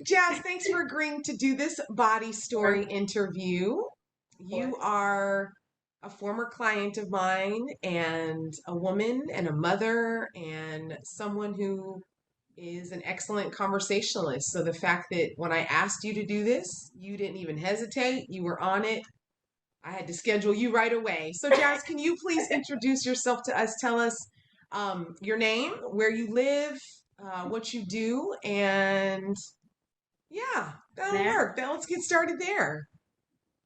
Jazz, thanks for agreeing to do this body story Of interview. You course. are a former client of mine and a woman and a mother and someone who is an excellent conversationalist. So the fact that when I asked you to do this, you didn't even hesitate, you were on it. I had to schedule you right away. So, Jazz, can you please introduce yourself to us? Tell us your name, where you live, what you do, and yeah, that'll There. work. Now let's get started there.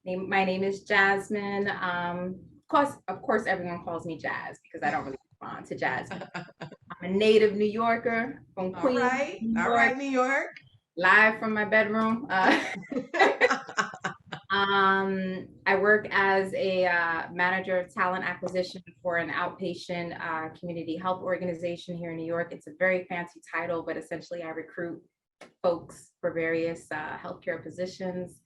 My name is Jasmine. Of course, everyone calls me Jazz because I don't really respond to Jasmine. I'm a native New Yorker from Queens, New All York, right, New York. live from my bedroom. I work as a manager of talent acquisition for an outpatient community health organization here in New York. It's a very fancy title, but essentially I recruit folks for various healthcare positions.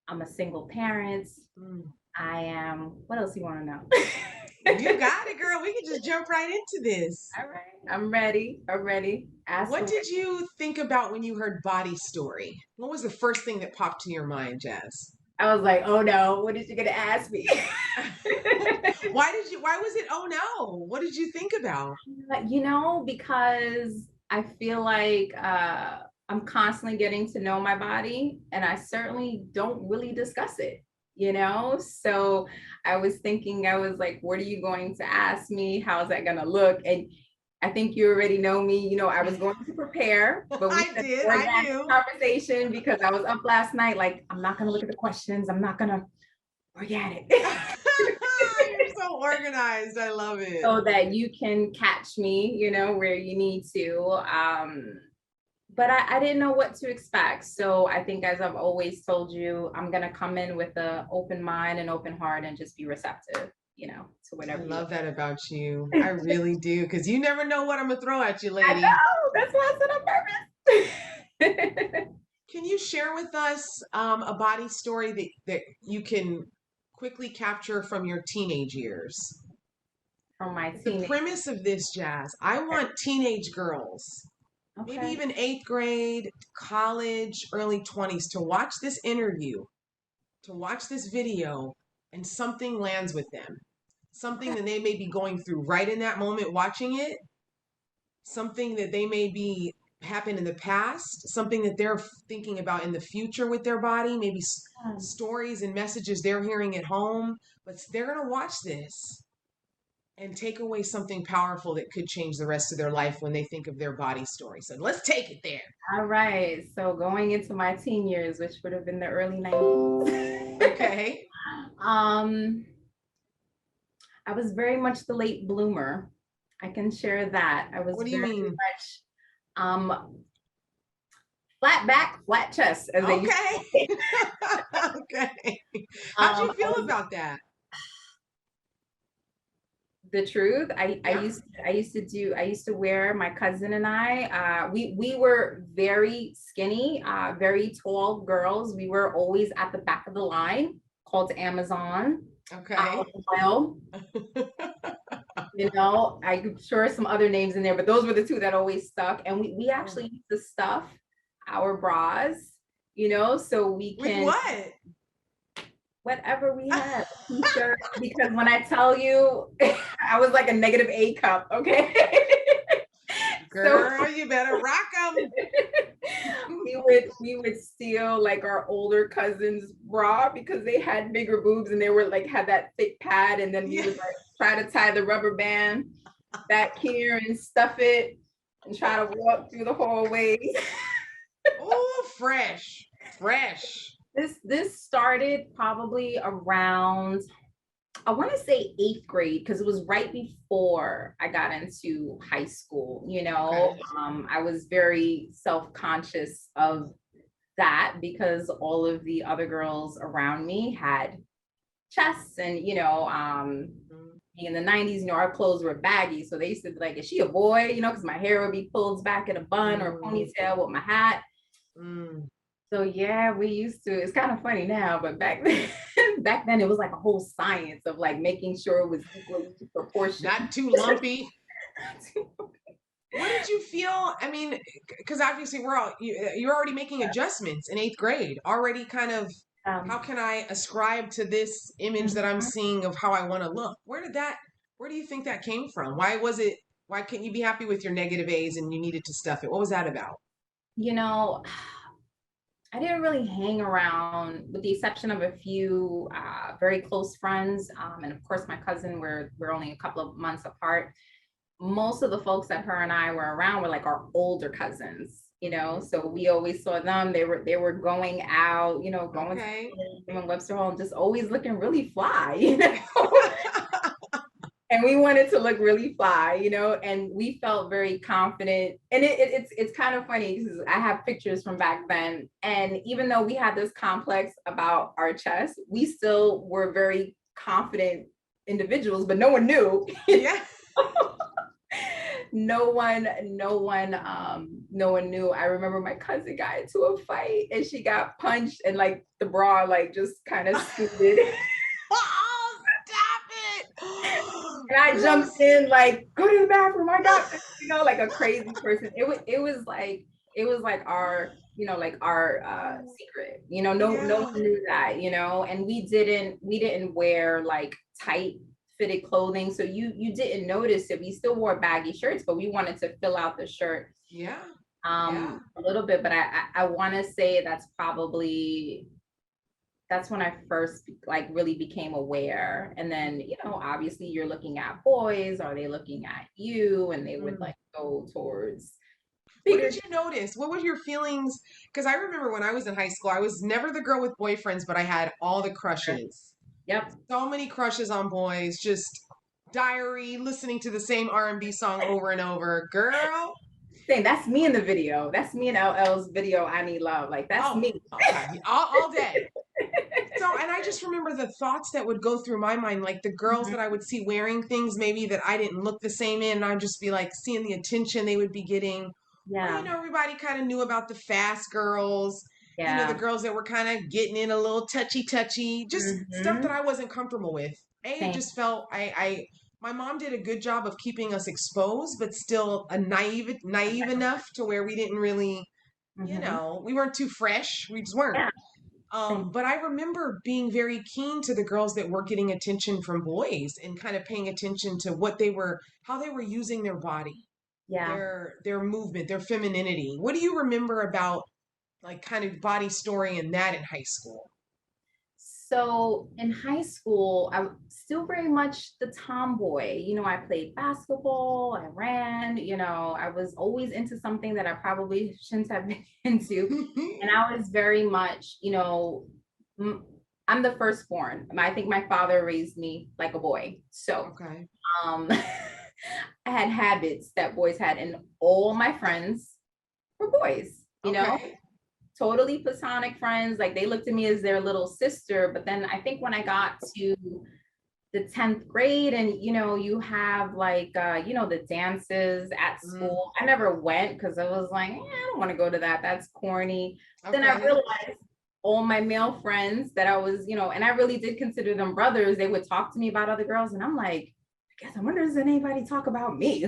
I'm a single parent. Mm. I am, what else you want to know? You got it, girl. We can just jump right into this. All right, I'm ready. I'm ready. Ask What away. did you think about when you heard body story? What was the first thing that popped to your mind, Jazz? I was like, oh no, what is she gonna ask me? Why was it, oh no? What did you think about? Because I feel like I'm constantly getting to know my body and I certainly don't really discuss it, you know? So I was thinking, I was like, what are you going to ask me? How's that gonna look? And I think you already know me. I was going to prepare, but we I said did, I organic knew. conversation because I was up last night. Like, I'm not gonna look at the questions. I'm not gonna organic. You're so organized. I love it. So that you can catch me, where you need to. But I didn't know what to expect. So I think, as I've always told you, I'm gonna come in with an open mind and open heart and just be receptive, to I whatever you. love that about you. I really do, because you never know what I'm gonna throw at you, I lady. know, that's why I said on purpose. Can you share with us a body story that you can quickly capture from your teenage years? From my The teenage. premise of this, Jazz, I want teenage girls, maybe Okay. even eighth grade, college, early 20s, to watch this interview, to watch this video, and something lands with them. Something Okay. that they may be going through right in that moment watching it, something that they may be happened in the past, something that they're thinking about in the future with their body, maybe stories and messages they're hearing at home, but they're going to watch this and take away something powerful that could change the rest of their life when they think of their body story. So let's take it there. All right. So going into my teen years, which would have been the early 90s. Okay. um, I was very much the late bloomer. I can share that. I was What do you very mean? much flat back, flat chest, as they used to Okay. say. Okay. How'd you I feel was about that? the truth. I Yeah. used to wear, my cousin and I, we were very skinny, very tall girls. We were always at the back of the line, called Amazon. Okay. Well, I'm sure some other names in there, but those were the two that always stuck. And we Oh. actually used to stuff our bras, so we With can, what? whatever we had, t-shirt, because when I tell you, I was like a negative A cup, okay? So Girl, you better rock them. we would steal like our older cousins' bra because they had bigger boobs and they were like had that thick pad, and then we Yeah. would like try to tie the rubber band back here and stuff it and try to walk through the hallways. Oh, fresh. Fresh. This started probably around, I want to say, eighth grade, because it was right before I got into high school. Okay. I was very self-conscious of that because all of the other girls around me had chests, and Mm. being in the 90s, our clothes were baggy, so they used to be like, is she a boy? Because my hair would be pulled back in a bun or a Mm. ponytail with my hat. Mm. So yeah, we used to. It's kind of funny now, but back then, back then it was like a whole science of like making sure it was equally proportioned. Not too lumpy. What did you feel? I mean, because obviously you're already making adjustments in eighth grade, already kind of, how Um, can I ascribe to this image that I'm mhm. seeing of how I want to look? Where do you think that came from? Why couldn't you be happy with your negative A's and you needed to stuff it? What was that about? You know, I didn't really hang around, with the exception of a few very close friends, and of course my cousin. We're only a couple of months apart. Most of the folks that her and I were around were like our older cousins, you know. So we always saw them. They were going out, you know, going to Okay. Webster Hall and just always looking really fly, you know. And we wanted to look really fly, you know, and we felt very confident. And it's kind of funny because I have pictures from back then, and even though we had this complex about our chest, we still were very confident individuals, but no one knew. Yeah. No one knew. I remember my cousin got into a fight and she got punched, and like the bra like just kind of scooted. Oh, stop it. And I jumped Gross. in like, go to the bathroom, I got this, you know, like a crazy person. It was like our, you know, like our secret. You know, no one Yeah. knew that, you know, and we didn't wear like tight fitted clothing. So you didn't notice it. We still wore baggy shirts, but we wanted to fill out the shirt Yeah. Yeah. a little bit. But I want to say that's when I first like really became aware. And then, you know, obviously you're looking at boys, are they looking at you? And they would Mm. like go towards What bigger. did you notice? What were your feelings? Because I remember when I was in high school, I was never the girl with boyfriends, but I had all the crushes. Yep. So many crushes on boys, just diary, listening to the same R&B song over and over. Girl. Saying that's me in the video. That's me in LL's video. I need love. Like that's Oh, me. okay. All day. So, and I just remember the thoughts that would go through my mind, like the girls that I Mhm. would see wearing things maybe that I didn't look the same in, and I'd just be like seeing the attention they would be getting. Or, Yeah. everybody kind of knew about the fast girls, the Yeah. girls that were kind of getting in a little touchy, just stuff that Hmm. I wasn't comfortable with. It Same. just felt, my mom did a good job of keeping us exposed, but still naive enough to where we didn't really, Hmm. we weren't too fresh. We just weren't. Yeah. Same. But I remember being very keen to the girls that were getting attention from boys and kind of paying attention to how they were using their body, Yeah. their movement, their femininity. What do you remember about like kind of body story and that in high school? So in high school, I'm still very much the tomboy. You know, I played basketball, I ran, you know, I was always into something that I probably shouldn't have been into. And I was very much, you know, m- I'm the firstborn. I think my father raised me like a boy. So Okay. I had habits that boys had, and all my friends were boys, you know, Okay. totally platonic friends. Like they looked at me as their little sister. But then I think when I got to the 10th grade, and you know, you have like you know, the dances at Mm, school. I never went because I was like, I don't want to go to that. That's corny. Then I okay. realized all my male friends that I was, you know, and I really did consider them brothers, they would talk to me about other girls. And I'm like, I guess I wonder, does anybody talk about me?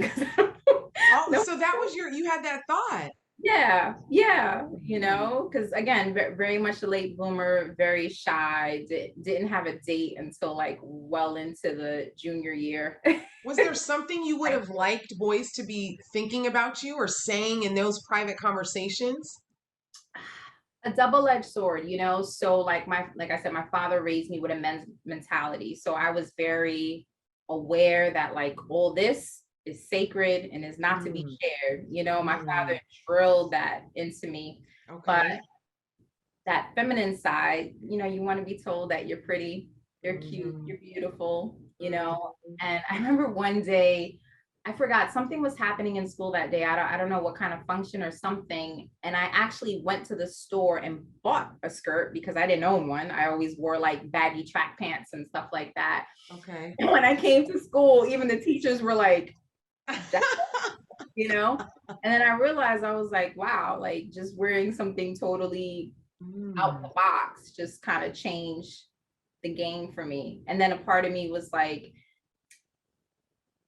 Oh, No. so that was you had that thought. Yeah, yeah, you know, because again, very much a late bloomer, very shy, didn't have a date until like well into the junior year. Was there something you would have liked boys to be thinking about you or saying in those private conversations? A double-edged sword, you know. So like I said, my father raised me with a men's mentality. So I was very aware that like all this is sacred and is not to be Mm, shared. You know, my mm, father drilled that into me. But okay. that feminine side, you know, you want to be told that you're pretty, you're cute, Mhm, you're beautiful, you know. mhm. And I remember one day, I forgot something was happening in school that day. I don't know what kind of function or something. And I actually went to the store and bought a skirt because I didn't own one. I always wore like baggy track pants and stuff like that. Okay. And when I came to school, even the teachers were like, that, you know? And then I realized, I was like, wow, like just wearing something totally out the Mm, box just kind of changed the game for me. And then a part of me was like,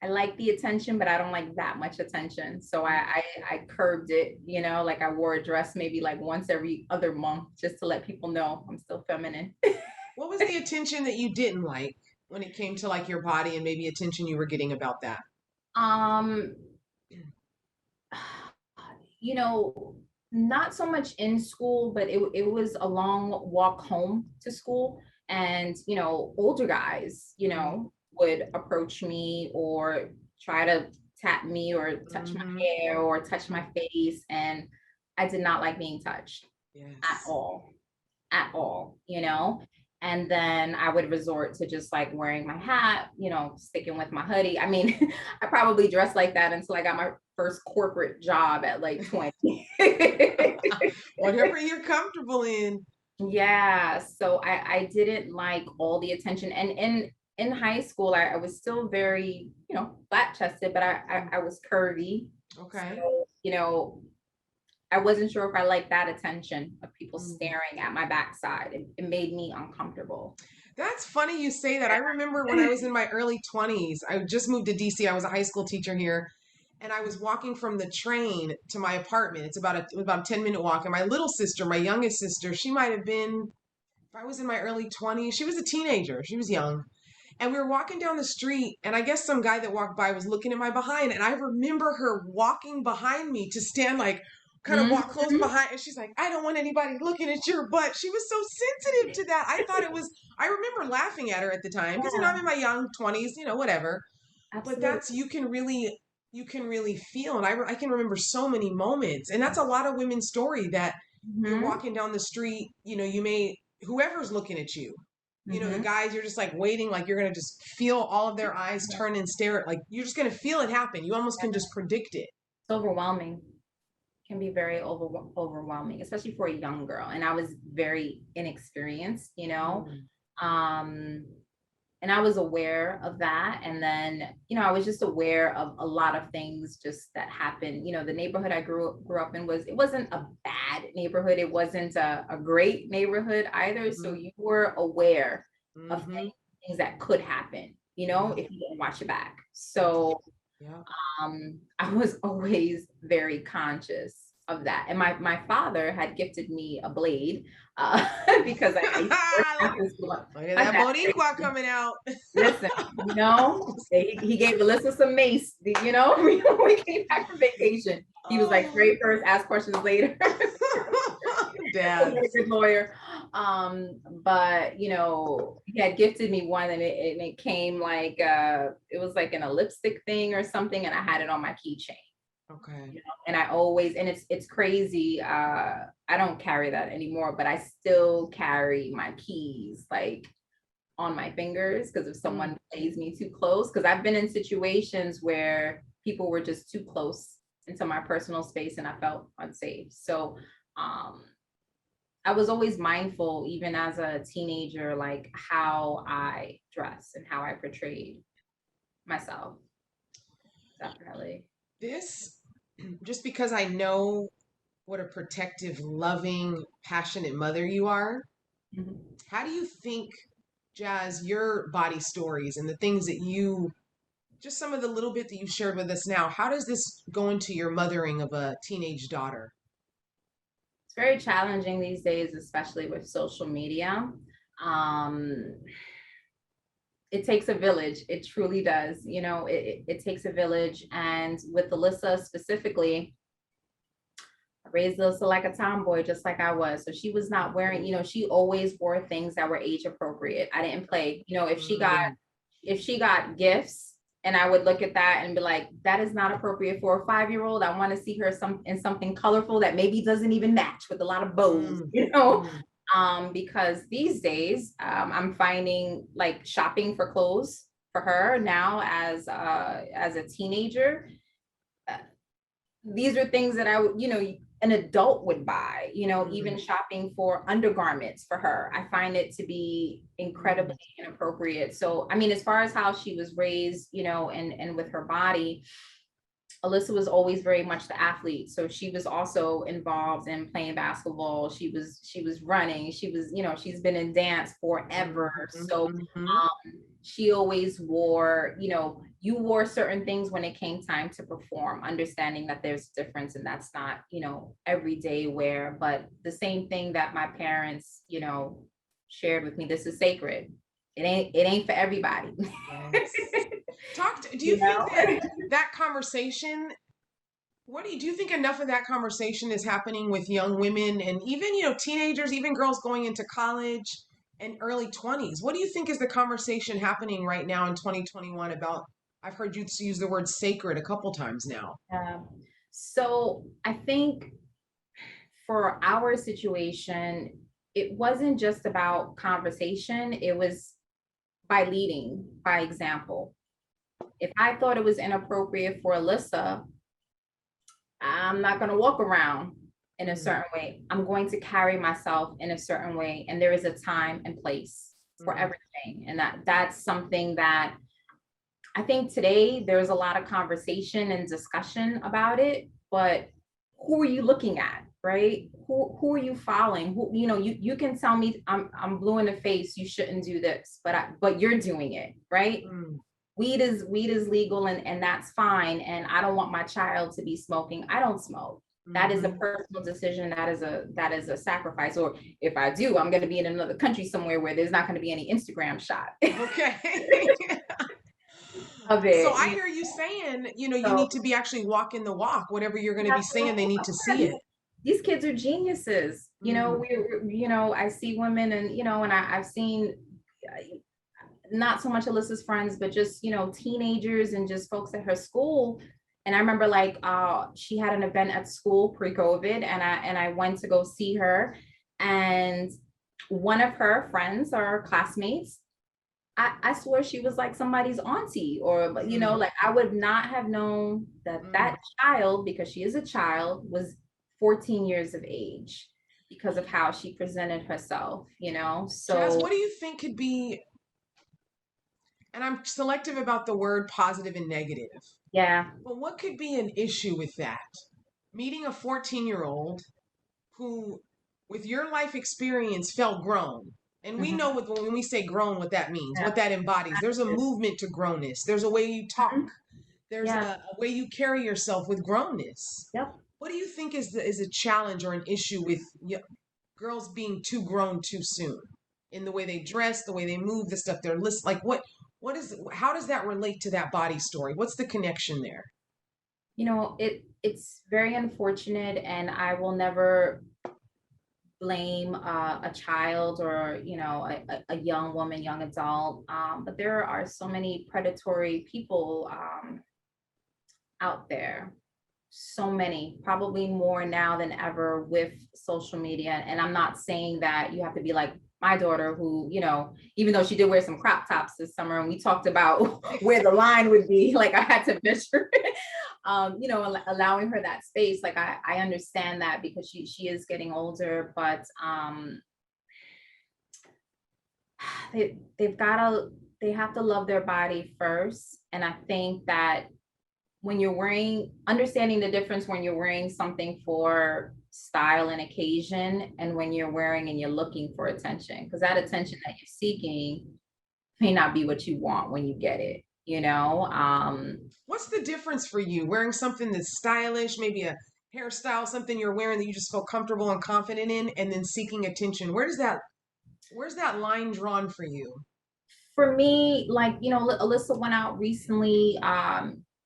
I like the attention, but I don't like that much attention. So I curbed it, you know, like I wore a dress maybe like once every other month just to let people know I'm still feminine. What was the attention that you didn't like when it came to like your body and maybe attention you were getting about that? um, you know, not so much in school, but it was a long walk home to school. And, you know, older guys, you Mm-hmm. know, would approach me or try to tap me or touch my Mm-hmm. hair or touch my face. And I did not like being touched at Yes. all, at all, you know? And then I would resort to just like wearing my hat, you know, sticking with my hoodie. I mean, I probably dressed like that until I got my first corporate job at like 20. Whatever you're comfortable in. Yeah. So I didn't like all the attention. And in high school, I was still very, you know, flat chested, but I was curvy. Okay. So, you know, I wasn't sure if I liked that attention of people Mm. staring at my backside. It made me uncomfortable. That's funny you say that. I remember when I was in my early 20s, I just moved to DC. I was a high school teacher here, and I was walking from the train to my apartment. It was about a 10-minute walk. And my little sister, my youngest sister, she might have been, if I was in my early 20s, she was a teenager. She was young. And we were walking down the street, and I guess some guy that walked by was looking at my behind, and I remember her walking behind me to stand like kind of walk close Mhm. behind, and she's like, I don't want anybody looking at your butt. She was so sensitive to that. I thought it was, I remember laughing at her at the time because, Yeah, I'm in my young 20s, whatever. But that's, absolutely. you can really feel. And I can remember so many moments. And that's a lot of women's story that you're Mhm. walking down the street, you may, whoever's looking at you, the Mhm. guys, you're just like waiting, like you're going to just feel all of their eyes turn and stare at, like, you're just going to feel it happen. You almost can just predict it. It's overwhelming. Can be very overwhelming, especially for a young girl. And I was very inexperienced, you know. Mm, Um, and I was aware of that. And then, you know, I was just aware of a lot of things just that happened. You know, the neighborhood I grew up in it wasn't a bad neighborhood. It wasn't a great neighborhood either. So mm-hmm, you were aware of mm-hmm. things that could happen, you know, Yeah, if you didn't watch your back. yes. So Yeah. I was always very conscious of that. And my father had gifted me a blade because I used to work look, after school. look at My that dad, Boricua coming out. listen, you know, he gave Alyssa some mace, you know, when we came back from vacation. He was like, Oh, "Trade first, ask questions later." What a dads. good lawyer. But you know, he had gifted me one and it came like it was like in a lipstick thing or something, and I had it on my keychain. Okay. You know, and I always, and it's crazy. I don't carry that anymore, but I still carry my keys like on my fingers because if Mm. someone plays me too close, because I've been in situations where people were just too close into my personal space and I felt unsafe. So um I was always mindful, even as a teenager, like how I dress and how I portrayed myself. Definitely. This, just because I know what a protective, loving, passionate mother you are, Mhm. how do you think, Jazz, your body stories and the things that you, just some of the little bit that you've shared with us now, how does this go into your mothering of a teenage daughter? It's very challenging these days, especially with social media. Um, it takes a village. It truly does. You know, it takes a village. And with Alyssa specifically, I raised Alyssa like a tomboy, just like I was. So she was not wearing, you know, she always wore things that were age appropriate. I didn't play, you know, Mm, if she got gifts and I would look at that and be like, that is not appropriate for a 5-year-old. I want to see her in something colorful that maybe doesn't even match with a lot of bows, mm, you know? mm, Because these days I'm finding like shopping for clothes for her now as a teenager. uh, these are things that I would, you know, an adult would buy, you know, mm, even shopping for undergarments for her. I find it to be incredibly mm, inappropriate. So, I mean, as far as how she was raised, you know, and with her body, Alyssa was always very much the athlete. So she was also involved in playing basketball. She was running. She was, you know, she's been in dance forever. mm, So mm, she always wore, you wore certain things when it came time to perform, understanding that there's a difference and that's not, everyday wear. But the same thing that my parents, shared with me, this is sacred. It ain't for everybody. Yes. Do you you think know? that that conversation, do you think enough of that conversation is happening with young women and even, teenagers, even girls going into college and early 20s? What do you think is the conversation happening right now in 2021 about, I've heard you use the word sacred a couple times now. So I think for our situation, it wasn't just about conversation, it was by leading by example. If I thought it was inappropriate for Alyssa, I'm not going to walk around in a certain way. I'm going to carry myself in a certain way. And there is a time and place for everything. And that's something that I think today there's a lot of conversation and discussion about it, but who are you looking at, right? Who are you following? You can tell me I'm blue in the face, you shouldn't do this, but you're doing it, right? Weed is legal, and that's fine. And I don't want my child to be smoking. I don't smoke. That is a personal decision. That is a sacrifice. Or if I do, I'm going to be in another country somewhere where there's not going to be any Instagram shot Okay. of So it. I hear you saying, you So need to be actually walking the walk. Whatever you're going to yeah, be saying, they need to see it. these kids are geniuses. Mm, I see women, and I've seen not so much Alyssa's friends, but just, teenagers and just folks at her school. And I remember like she had an event at school pre-COVID, and I went to go see her. And one of her friends or classmates, I swore she was like somebody's auntie, or like I would not have known that child, because she is a child, was 14 years of age because of how she presented herself. Jazz, So what do you think could be, and I'm selective about the word positive and negative, yeah. but what could be an issue with that? Meeting a 14-year-old who, with your life experience, felt grown. And we know Mhm. when we say grown, what that means, Yeah. what that embodies. There's a movement to grownness. There's a way you talk. Mhm. There's Yeah. a way you carry yourself with grownness. Yep. What do you think is a challenge or an issue with girls being too grown too soon in the way they dress, the way they move, the stuff they're list like how does that relate to that body story? What's the connection there? It's very unfortunate, and I will never blame a child, or a young woman, young adult. But there are so many predatory people out there, so many, probably more now than ever with social media. And I'm not saying that you have to be like my daughter, who, even though she did wear some crop tops this summer, and we talked about where the line would be, like I had to measure it, allowing her that space. Like I understand that, because she is getting older, but they've got to, they have to love their body first. And I think that when you're wearing, understanding the difference when you're wearing something for style and occasion, and when you're wearing and you're looking for attention, because that attention that you're seeking may not be what you want when you get it, What's the difference for you wearing something that's stylish, maybe a hairstyle, something you're wearing that you just feel comfortable and confident in, and then seeking attention? Where's that line drawn for you? For me, like, Alyssa went out recently,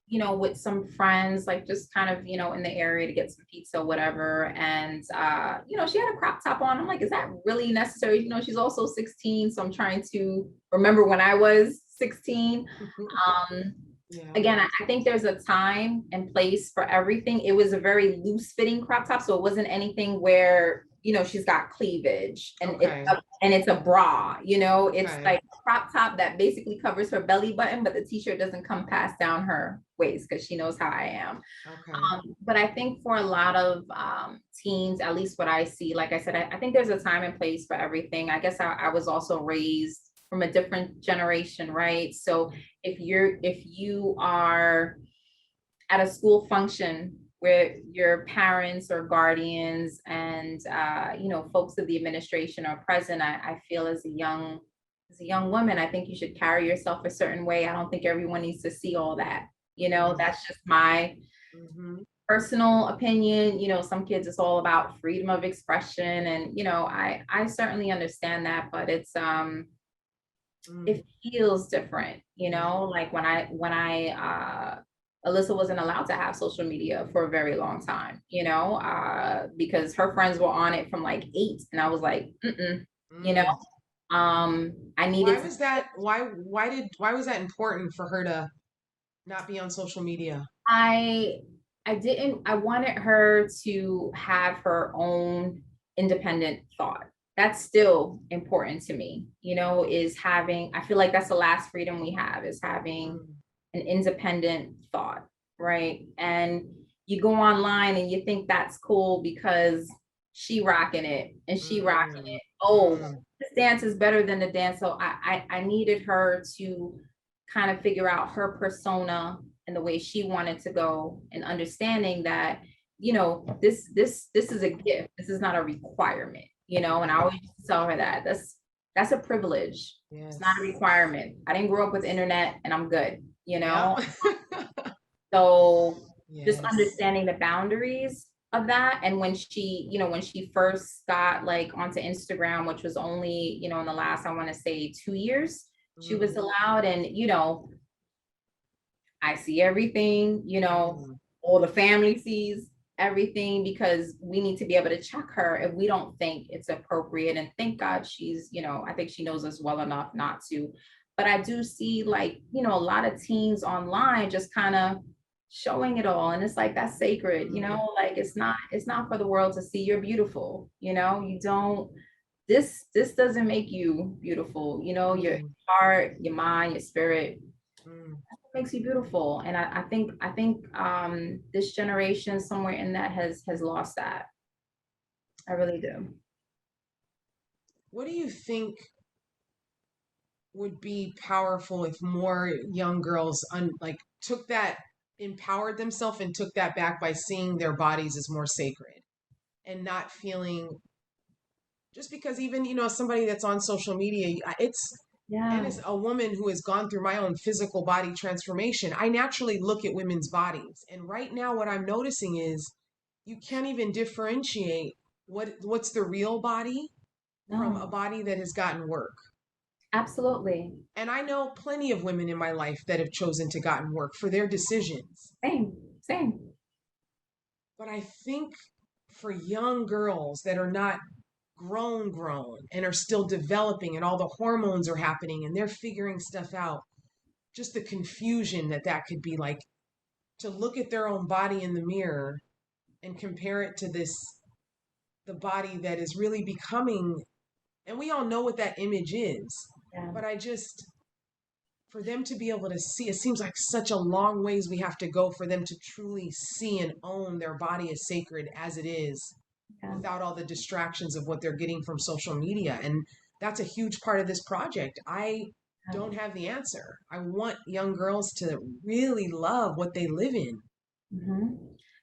with some friends, like just kind of, in the area to get some pizza, whatever. And, she had a crop top on. I'm like, is that really necessary? She's also 16. So I'm trying to remember when I was 16. Um, Yeah. Again, I think there's a time and place for everything. It was a very loose fitting crop top. So it wasn't anything where, she's got cleavage, and Okay. it's a bra, it's Okay. like a crop top that basically covers her belly button, but the t-shirt doesn't come past down her waist, because she knows how I am. Okay. But I think for a lot of teens, at least what I see, like I said, I think there's a time and place for everything. I guess I was also raised from a different generation, right? So if you are at a school function where your parents or guardians and folks of the administration are present, I feel as a young as a young woman, I think you should carry yourself a certain way. I don't think everyone needs to see all that. Mm, That's just my mhm, personal opinion. Some kids, it's all about freedom of expression, and I certainly understand that, but mm, it feels different. yeah. Like when I Alyssa wasn't allowed to have social media for a very long time, because her friends were on it from like 8, and I was like, mm-mm, you know, Mm. I Why needed to. was that? Why was that important for her to not be on social media? I I didn't I wanted her to have her own independent thought. That's still important to me, is having, I feel like that's the last freedom we have, is having Mm, an independent thought, right? And you go online and you think that's cool because she rocking it and she rocking mm, it. Oh, mm, this dance is better than the dance. So I needed her to kind of figure out her persona and the way she wanted to go, and understanding that, this is a gift. This is not a requirement, and I mm. always tell her that that's a privilege. It's not a Yes. requirement. I didn't grow up with internet and I'm good, Yep. So just Yes. understanding the boundaries of that. And when she first got like onto Instagram, which was only, in the last, I want to say 2 years, she was Mm, allowed. And, I see everything, mm, all the family sees everything, because we need to be able to check her if we don't think it's appropriate. And thank God she's, I think she knows us well enough not to. But I do see, like, a lot of teens online just kind of showing it all. And it's like, that's sacred, mm, like it's not for the world to see. You're beautiful, you don't, this doesn't make you beautiful, your mm, heart, your mind, your spirit mm. makes you beautiful. And I think this generation somewhere in that has lost that. I really do. What do you think would be powerful if more young girls like took that, empowered themselves and took that back by seeing their bodies as more sacred and not feeling, just because even somebody that's on social media, it's, and Yeah. as a woman who has gone through my own physical body transformation, I naturally look at women's bodies, and right now what I'm noticing is you can't even differentiate what's the real body from a No, body that has gotten work. absolutely. And I know plenty of women in my life that have chosen to gotten work for their decisions. Same, same. But I think for young girls that are not grown and are still developing and all the hormones are happening and they're figuring stuff out, just the confusion that that could be like, to look at their own body in the mirror and compare it to this, the body that is really becoming, and we all know what that image is, Yeah, but I just, for them to be able to see, it seems like such a long ways we have to go for them to truly see and own their body as sacred as it is, yeah, without all the distractions of what they're getting from social media. And that's a huge part of this project. I yeah. don't have the answer. I want young girls to really love what they live in. Mhm.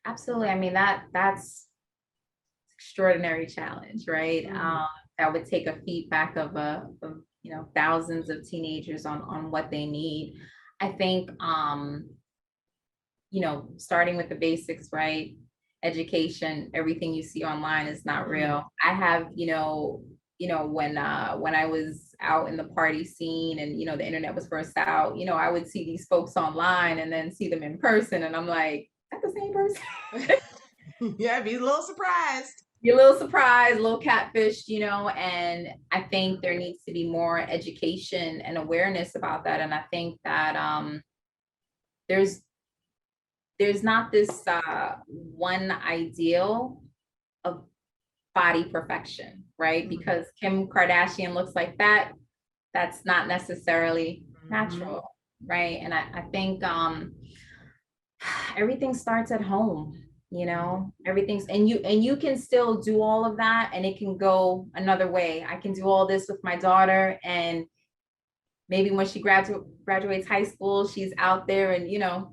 Absolutely. I mean, that's extraordinary challenge, right? Mm, That would take a feedback of thousands of teenagers on what they need. I think starting with the basics, right? Education, everything you see online is not mm, real. I have, when I was out in the party scene, and the internet was first out, I would see these folks online and then see them in person, and I'm like, is that the same person? mm. Yeah, be a little surprised. You're a little surprised, a little catfish, and I think there needs to be more education and awareness about that. And I think that there's there's not this one ideal of body perfection, right? Mm, Because Kim Kardashian looks like that. That's not necessarily mhm, natural, right? And I think everything starts at home, mm, everything's, and you can still do all of that, and it can go another way. I can do all this with my daughter, and maybe when she graduates high school, she's out there, and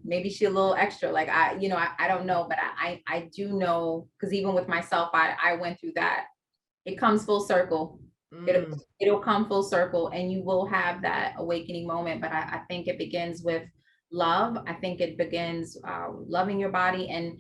maybe she a little extra, like I don't know, but I do know, because even with myself, I went through that. It comes full circle. It, Mm, it'll come full circle and you will have that awakening moment. But I think it begins with love. I think it begins loving your body and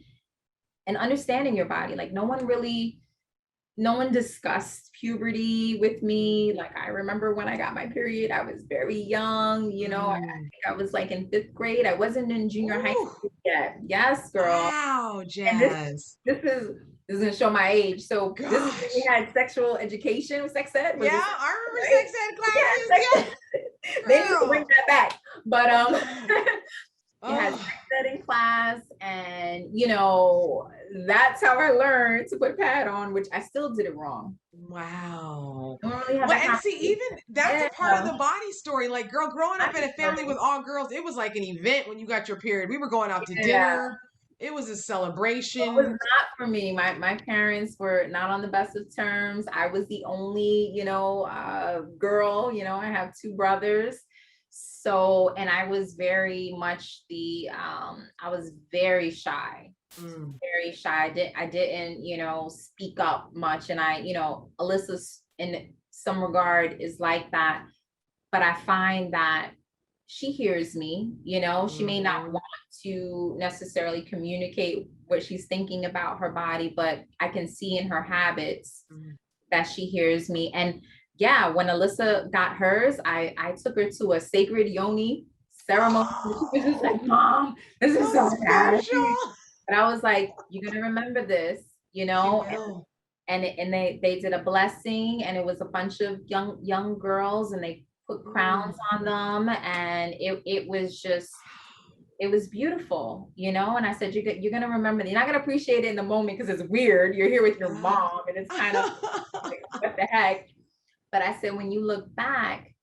understanding your body. Like no one discussed puberty with me. mm, Like I remember when I got my period, I was very young, I mm. think I was like in fifth grade. I wasn't in junior high Ooh, school yet. Yes, girl. wow, And Jazz. this is gonna show my age. So this is when we Gosh. had sexual education, sex ed. Was Yeah, this I remember right? sex ed Yeah, classes. sex ed. They need to bring Girl. that back. But Oh God. you had Oh, sex ed in class, and that's how I learned to put pad on, which I still did it wrong. wow. I don't really have Well, that and see, conversation. even that's Yeah, a part of the body story. Like, girl, growing up in body a family with story. all girls, it was like an event when you got your period. We were going out to Yeah. dinner. It was a It was celebration. not for me. My parents were not on the best of terms. I was the only, girl. I have two brothers. So, and I was very much I was Mm, very shy. I didn't, speak up much. And Alyssa's in some regard is like that. But I find that she hears me, she may not mm-hmm, want to necessarily communicate what she's thinking about her body, but I can see in her habits mm. that she hears me. And yeah, when Alyssa got hers, I took her to a sacred Yoni ceremony. She was just like, Mom, this is So so bad. spiritual. And I was like, you're gonna remember this, She will. and they did a blessing, and it was a bunch of young girls, and they put crowns Mm. on them, and it was just it was beautiful, and I said, you're gonna remember, you're not gonna appreciate it in the moment because it's weird, you're here with your Yeah. mom and it's kind of like, what the heck. But I said, when you look back,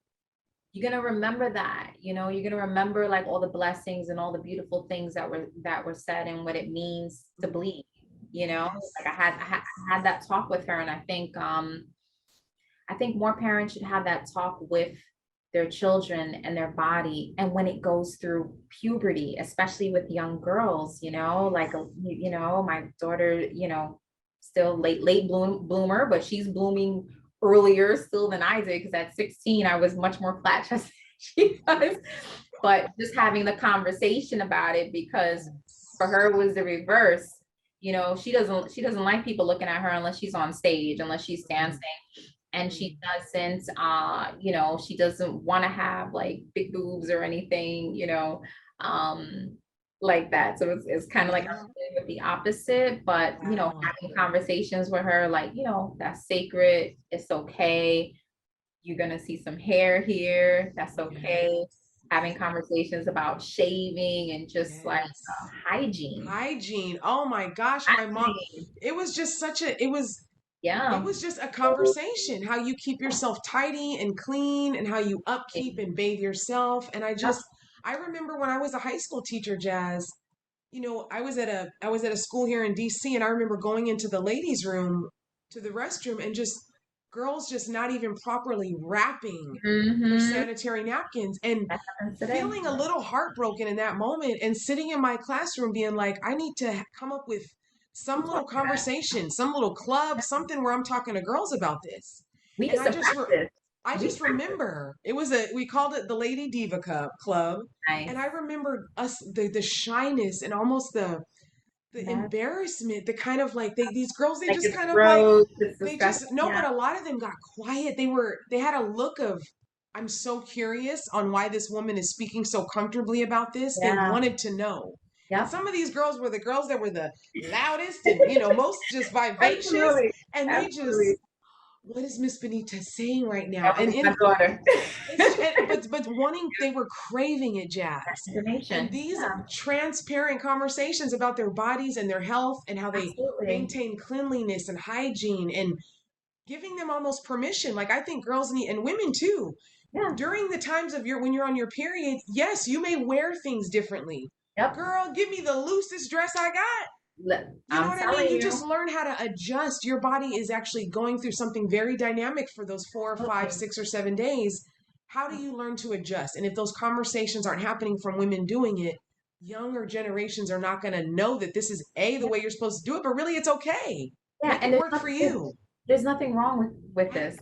you're gonna remember that, you're gonna remember like all the blessings and all the beautiful things that were said and what it means to Mm. bleed. Like Yes. Yes. I had that talk with her, and I think more parents should have that talk with their children and their body, and when it goes through puberty, especially with young girls, like my daughter, still late bloomer, but she's blooming earlier still than I did, because at 16 I was much more flat chested than she was. But just having the conversation about it, because Yes. for her it was the reverse. She doesn't like people looking at her unless she's on stage, unless she's dancing, Mm, and mm. she doesn't want to have like big boobs or anything, um like that. So it's kind of like Yeah. with the opposite, but Wow. having conversations with her, like, that's sacred, it's okay, you're gonna see some hair here, that's Yes. okay. Having conversations about shaving and just like Yes. hygiene. Hygiene. Oh my gosh, my mom. Hygiene. It was just such a, it Yeah. was just a conversation, how you keep yourself tidy and clean and how you upkeep and bathe yourself. And Yep. I remember when I was a high school teacher, Jazz, I was at a school here in DC, and I remember going into the ladies' room to the restroom, and just girls just not even properly wrapping their Mm-hmm. sanitary napkins, and That happens today. feeling a little heartbroken in that moment, and sitting in my classroom being like, I need to come up with some We'll little talk about conversation, some little club, that. something where I'm talking to girls about this. We And used to practice. I We just practice. remember we called it the Lady Diva Club. And Nice. I remember the shyness and almost the Yeah. embarrassment, the kind of like these girls, they Like just it's kind of like, gross. It's they disgusting. just no, Yeah. but a lot of them got quiet. They had a look of, I'm so curious on why this woman is speaking so comfortably about this. They Yeah. wanted to know. And Yep. some of these girls were the girls that were the loudest and, most just vivacious. Absolutely. And they just, Absolutely. what is Miss Benita saying right now? That was my daughter. But wanting, they were craving it, Jazz. And Information. these Yeah. transparent conversations about their bodies and their health and how they Absolutely. maintain cleanliness and hygiene, and giving them almost permission. Like, I think girls need, and women too, Yeah. during the times of when you're on your period, yes, you may wear things differently. Yep. Girl, give me the loosest dress I got. You know I'm what I mean? telling You you. just learn how to adjust. Your body is actually going through something very dynamic for those 4 or 5, Absolutely. 6 or 7 days. How do you learn to adjust? And if those conversations aren't happening from women doing it, younger generations are not going to know that this is the way you're supposed to do it, but really it's okay. Yeah. Make And it work for you. there's nothing wrong with I this.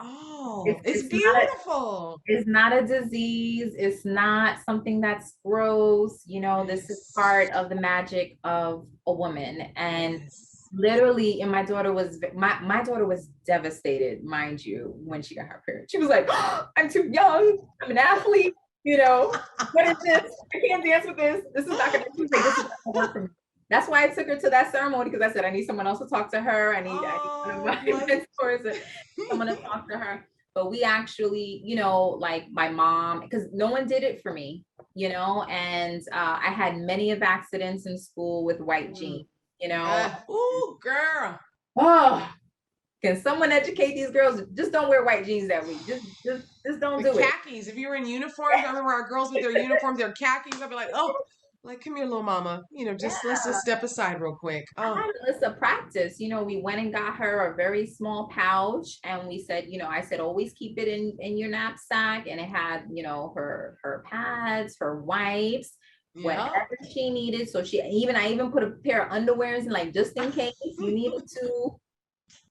Wow. It's it's not a beautiful. it's not a disease. It's not something that's gross. This is Yes. part of the magic of a woman. And Yes. literally, and my daughter was devastated, mind you, when she got her period. She was like, oh, I'm too young. I'm an athlete. What is this? I can't dance with this. This is not gonna. She was like, this is not gonna work for me. That's why I took her to that ceremony because I said I need someone else to talk to her. I need one of Oh, my bless. mentors, someone to talk to her. But we actually, like my mom, because no one did it for me, and I had many of accidents in school with white Mm. jeans, you know. Ooh, girl. Oh, can someone educate these girls? Just don't wear white jeans that week. Just don't The do it. khakis. If you were in uniforms, I remember our girls with their uniforms, their khakis. I'd be like, oh, like, come here, little mama. Just let's just step aside real quick. I Oh, had a list of practice. We went and got her a very small pouch, and we said, I said, always keep it in your knapsack, and it had, her pads, her wipes, yeah. whatever she needed. So I even put a pair of underwears in, like, just in case you needed to,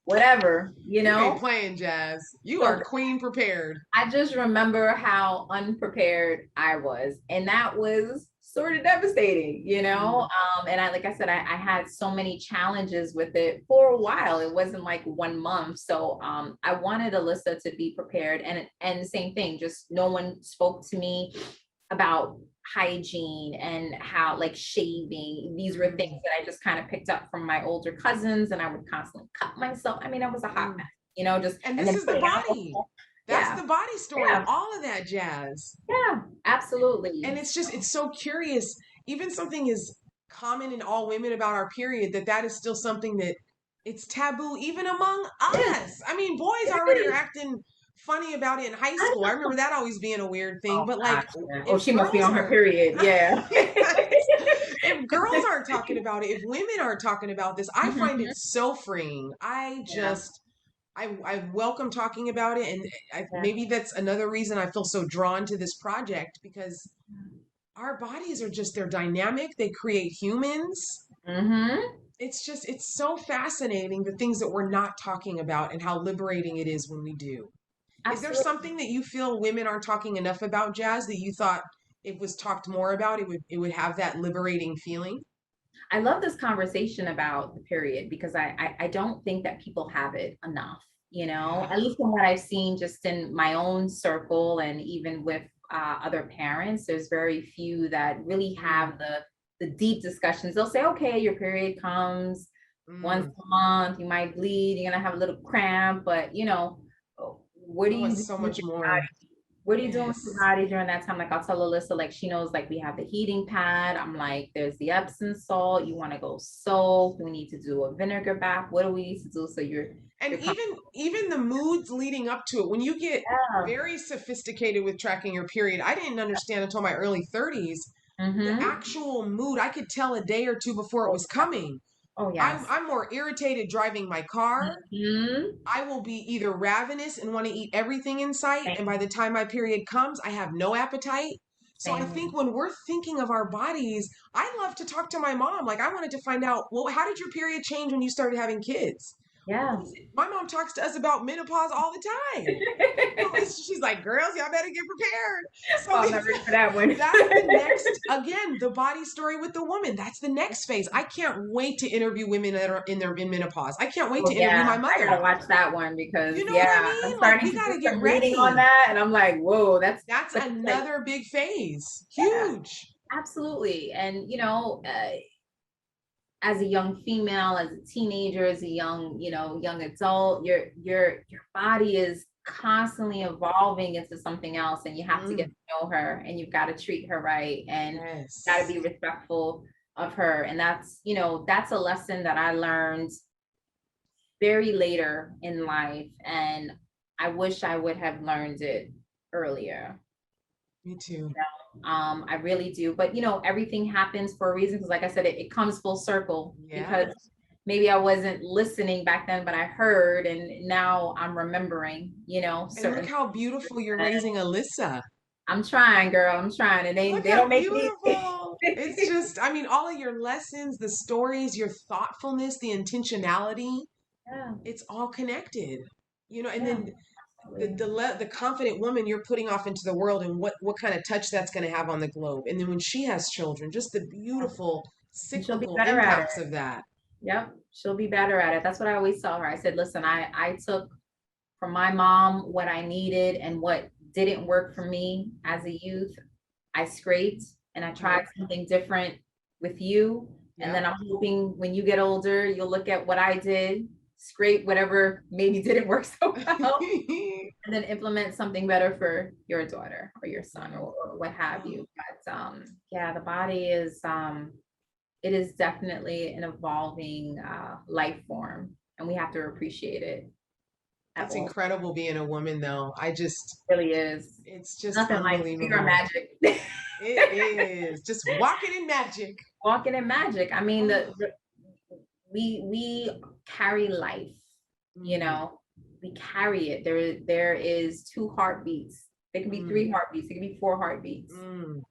whatever, You ain't playing, Jazz. You So are queen prepared. I just remember how unprepared I was, and that was sort of devastating, Mm. And like I said, I had so many challenges with it for a while. It wasn't like 1 month, so I wanted Alyssa to be prepared, and the same thing. Just no one spoke to me about hygiene and how, like, shaving. These were things Mm. that I just kind of picked up from my older cousins, and I would constantly cut myself. I mean, I was a hot Mm. mess, just And and this then is the putting out. body. That's Yeah, the body story, yeah, all of that jazz. yeah, absolutely. And it's so curious. Even something is common in all women about our period, that is still something that it's taboo even among It is. us. I mean, boys It already are is. acting funny about it in high I school. I know. remember that always being a weird thing. Oh But like, gosh. Yeah. Oh, if she must be girls on her aren't, period. Yeah. yes, if girls aren't talking about it, if women aren't talking about this, I find Mhm. it so freeing. Yeah. I welcome talking about it, and Yeah. maybe that's another reason I feel so drawn to this project, because our bodies are just, they're dynamic, they create humans. Hmm. It's so fascinating, the things that we're not talking about and how liberating it is when we do. Is there Absolutely. something that you feel women aren't talking enough about, Jazz, that you thought it was talked more about, it would have that liberating feeling? I love this conversation about the period because I don't think that people have it enough, Yeah. at least from what I've seen just in my own circle and even with other parents. There's very few that really Mm, have the deep discussions. They'll say, okay, your period comes once mm. a month, you might bleed, you're gonna have a little cramp, but what do Oh, you do it's so with much your more. what are you doing with your Yes. body during that time? Like, I'll tell Alyssa, like, she knows, like, we have the heating pad. I'm like, there's the Epsom salt. You want to go soak. We need to do a vinegar bath. What do we need to do so And you're comfortable? even the moods leading up to it, when you get very sophisticated with tracking your period, I didn't understand until my early 30s the Mm-hmm. actual mood. I could tell a day or two before it Oh, was coming. oh I'm yes. I'm more irritated driving my car. Mm-hmm. I will be either ravenous and want to eat everything in sight, and by Same, the time my period comes, I have no appetite. So I think same. when we're thinking of our bodies, I love to talk to my mom. Like, I wanted to find out, well, how did your period change when you started having kids? What Yeah. is it? My mom talks to us about menopause all the time. So she's like, girls, y'all better get prepared. So I'll never for that one. that's the next, again, the body story with the woman. That's the next phase. I can't wait to interview women that are in menopause. I can't wait Oh to interview yeah, my I gotta mother. watch that one because You know what I yeah, I'm mean? Like, starting we to got do to get some reading on ready. that, and I'm like, whoa, That's that's like, another big phase. yeah, Huge. absolutely. And as a young female, as a teenager, as a young adult, your body is constantly evolving into something else, and you have to get Mm, to know her, and you've got to treat her right, and got to yes. be respectful of her. And that's a lesson that I learned very later in life, and I wish I would have learned it earlier. Me too. I really do. But everything happens for a reason because, like I said, it comes full circle Yeah. because maybe I wasn't listening back then, but I heard, and now I'm remembering, And look certain. how beautiful you're raising Alyssa. I'm trying, girl. I'm trying, and they Look they how don't make it beautiful. It's easy. just, I mean, all of your lessons, the stories, your thoughtfulness, the intentionality, Yeah, it's all connected. And yeah, then the confident woman you're putting off into the world, and what kind of touch that's going to have on the globe. And then when she has children, just the beautiful And she'll be cyclical better at it. impacts of that. Yep, she'll be better at it. That's what I always tell her. I said, listen, I took from my mom what I needed and what didn't work for me as a youth. I scraped and I tried Yep. something different with you. And then Yep. I'm hoping when you get older, you'll look at what I did, scrape whatever maybe didn't work so well, and then implement something better for your daughter or your son Yeah. or what have Oh, you. But yeah, the body is it is definitely an evolving life form, and we have to appreciate it at it's all. incredible being a woman, though. It really is. It's just Nothing like pure unbelievable. magic. It is just walking in magic. Walking in magic. I mean, Oh, we carry life, you mm, know, we carry it. There is two heartbeats. There can be mm, three heartbeats. There can be four heartbeats mm.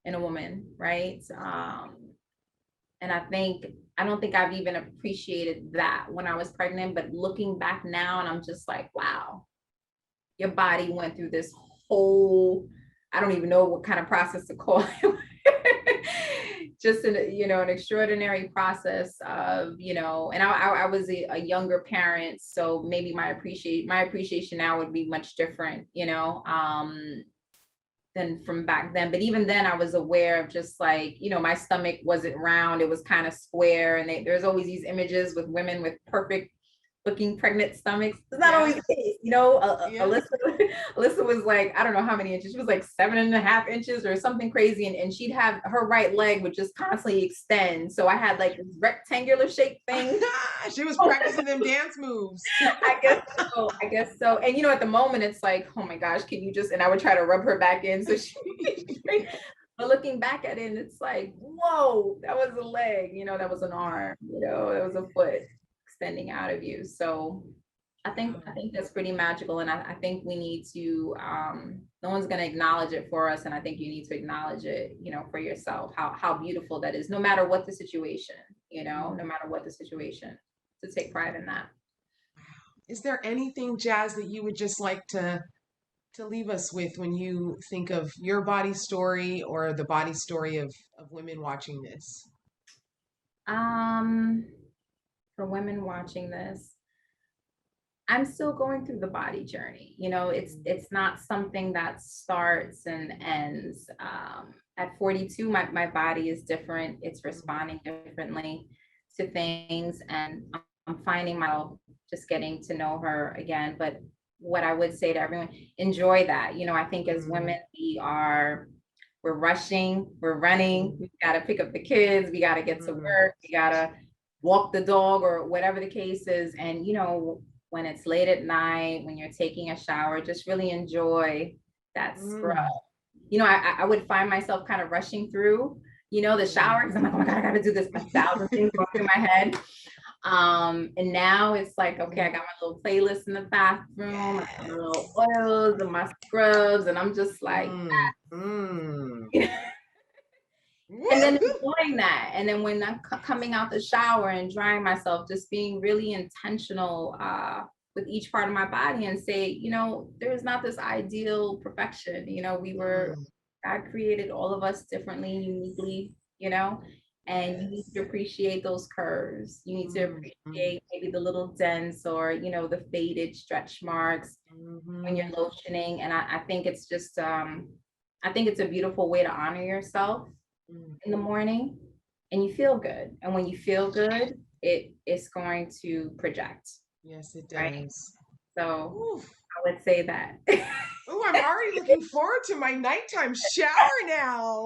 in a woman, right? And I don't think I've even appreciated that when I was pregnant, but looking back now, and I'm just like, wow, your body went through this whole, I don't even know what kind of process to call it. Just an extraordinary process of, and I was a younger parent, so maybe my appreciation now would be much different, than from back then. But even then I was aware of just like, my stomach wasn't round, it was kind of square. And there's always these images with women with perfect looking pregnant stomachs. It's not always Yeah, the case, yeah. Alyssa was like, I don't know how many inches. She was like 7.5 inches or something crazy. And she'd have her right leg would just constantly extend. So I had like this rectangular shaped thing. She was practicing them dance moves. I guess so. I guess so. And at the moment, it's like, oh my gosh, can you just? And I would try to rub her back in so she. But looking back at it, and it's like, whoa, that was a leg. That was an arm. That was a foot extending out of you. So I think that's pretty magical, and I think we need to. No one's going to acknowledge it for us, and I think you need to acknowledge it, for yourself. How beautiful that is, no matter what the situation. No matter what the situation, to take pride in that. Is there anything, Jazz, that you would just like to leave us with when you think of your body story or the body story of women watching this? Um, for women watching this, I'm still going through the body journey. It's not something that starts and ends. At 42, my body is different. It's responding differently to things, and I'm finding myself just getting to know her again. But what I would say to everyone, enjoy that. I think as women, we're rushing, we're running, we got to pick up the kids, we got to get to Mm, work, we got to walk the dog or whatever the case is. And, when it's late at night, when you're taking a shower, just really enjoy that scrub. mm, I would find myself kind of rushing through, the shower because I'm like, oh my God, I got to do this. 1,000 things going through my head. And now it's like, okay, I got my little playlist in the bathroom, I got my little oils and my scrubs, and I'm just like, mm, mm. and then enjoying that. And then when I'm coming out the shower and drying myself, just being really intentional with each part of my body and say, there's not this ideal perfection. Mm, God created all of us differently, uniquely, you know, and you need yes. to appreciate those curves. You need to Mm, mm, appreciate maybe the little dents or, the faded stretch marks when you're mhm, lotioning. And I think it's just, I think it's a beautiful way to honor yourself mm. in the morning, and you feel good. And when you feel good, it's going to project, Yes, it right? does. So Oof. I would say that. Oh, I'm already looking forward to my nighttime shower now.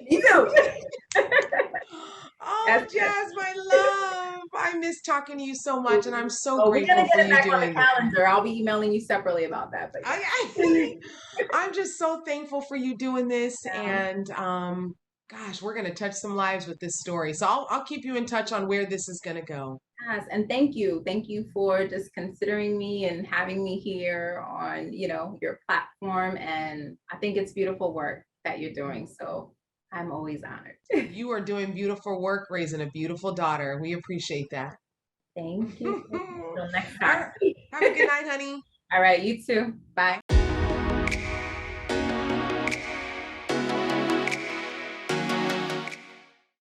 Me too. Oh, That's it. Jazz, my love. I miss talking to you so much, and I'm so Oh, we're gonna grateful for get it you back on the doing. calendar. I'll be emailing you separately about that, but I, I'm just so thankful for you doing this, yeah. and gosh, we're gonna touch some lives with this story. So I'll keep you in touch on where this is gonna go. Yes, and thank you. Thank you for just considering me and having me here on, your platform. And I think it's beautiful work that you're doing. So I'm always honored. You are doing beautiful work, raising a beautiful daughter. We appreciate that. Thank you. All Till next time. right. Have a good night, honey. All right, you too. Bye.